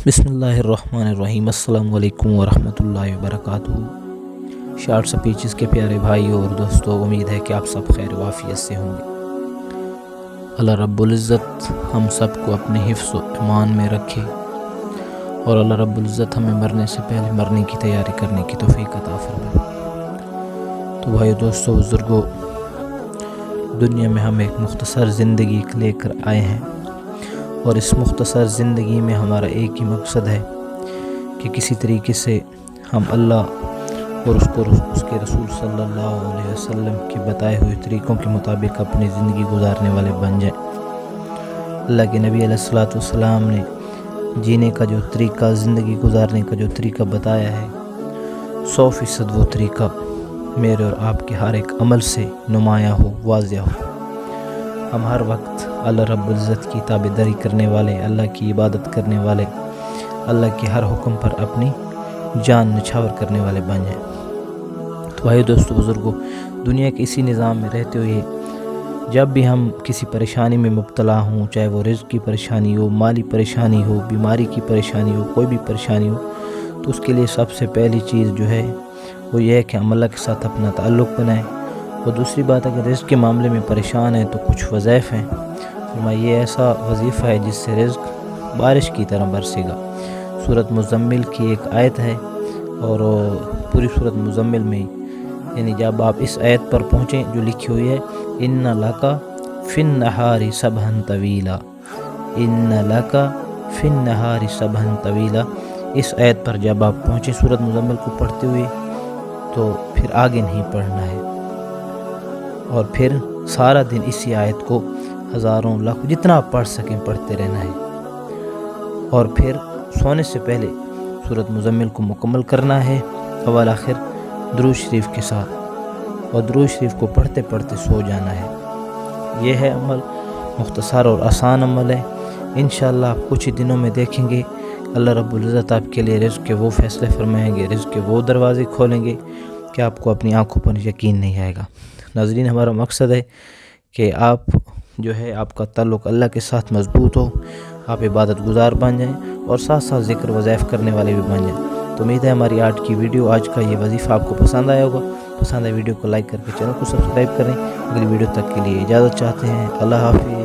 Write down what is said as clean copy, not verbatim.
بسم اللہ الرحمن الرحیم۔ السلام علیکم ورحمۃ اللہ وبرکاتہ۔ شارٹس پیچز کے پیارے بھائی اور دوستو، امید ہے کہ آپ سب خیر و عافیت سے ہوں گے۔ اللہ رب العزت ہم سب کو اپنے حفظ و امان میں رکھے، اور اللہ رب العزت ہمیں مرنے سے پہلے مرنے کی تیاری کرنے کی توفیق عطا فرمائے۔ تو بھائی دوستو، بزرگو، دنیا میں ہم ایک مختصر زندگی لے کر آئے ہیں، اور اس مختصر زندگی میں ہمارا ایک ہی مقصد ہے کہ کسی طریقے سے ہم اللہ اور اس کے رسول صلی اللہ علیہ وسلم کے بتائے ہوئے طریقوں کے مطابق اپنی زندگی گزارنے والے بن جائیں۔ اللہ کے نبی علیہ الصلوۃ والسلام نے جینے کا جو طریقہ، زندگی گزارنے کا جو طریقہ بتایا ہے، 100% وہ طریقہ میرے اور آپ کے ہر ایک عمل سے نمایاں ہو، واضح ہو۔ ہم ہر وقت اللہ رب العزت کی تابعداری کرنے والے، اللہ کی عبادت کرنے والے، اللہ کے ہر حکم پر اپنی جان نچھاور کرنے والے بن جائیں۔ تو بھائی دوستو، بزرگوں، دنیا کے اسی نظام میں رہتے ہوئے جب بھی ہم کسی پریشانی میں مبتلا ہوں، چاہے وہ رزق کی پریشانی ہو، مالی پریشانی ہو، بیماری کی پریشانی ہو، کوئی بھی پریشانی ہو، تو اس کے لیے سب سے پہلی چیز جو ہے وہ یہ ہے کہ ہم اللہ کے ساتھ اپنا تعلق بنائیں۔ اور دوسری بات، اگر رزق کے معاملے میں پریشان ہیں تو کچھ وظائف ہیں، یہ ایسا وظیفہ ہے جس سے رزق بارش کی طرح برسے گا۔ سورۃ مزمل کی ایک آیت ہے، اور پوری سورۃ مزمل میں یعنی جب آپ اس آیت پر پہنچیں جو لکھی ہوئی ہے، ان لک فی النہار سبحا طویلا، ان لک فی النہار سبحا طویلا، اس آیت پر جب آپ پہنچیں سورۃ مزمل کو پڑھتے ہوئے، تو پھر آگے نہیں پڑھنا ہے، اور پھر سارا دن اسی آیت کو ہزاروں لاکھوں جتنا آپ پڑھ سکیں پڑھتے رہنا ہے، اور پھر سونے سے پہلے سورۃ مزمل کو مکمل کرنا ہے اول آخر درود شریف کے ساتھ، اور درود شریف کو پڑھتے پڑھتے سو جانا ہے۔ یہ ہے عمل، مختصر اور آسان عمل ہے۔ انشاءاللہ آپ کچھ ہی دنوں میں دیکھیں گے اللہ رب العزت آپ کے لیے رزق کے وہ فیصلے فرمائیں گے، رزق کے وہ دروازے کھولیں گے کہ آپ کو اپنی آنکھوں پر یقین نہیں آئے گا۔ ناظرین، ہمارا مقصد ہے کہ آپ جو ہے آپ کا تعلق اللہ کے ساتھ مضبوط ہو، آپ عبادت گزار بن جائیں، اور ساتھ ساتھ ذکر وظائف کرنے والے بھی بن جائیں۔ تو امید ہے ہماری آج کی ویڈیو، آج کا یہ وظیفہ آپ کو پسند آیا ہوگا۔ پسند آئے ویڈیو کو لائک کر کے چینل کو سبسکرائب کریں۔ اگلی ویڈیو تک کے لیے اجازت چاہتے ہیں۔ اللہ حافظ۔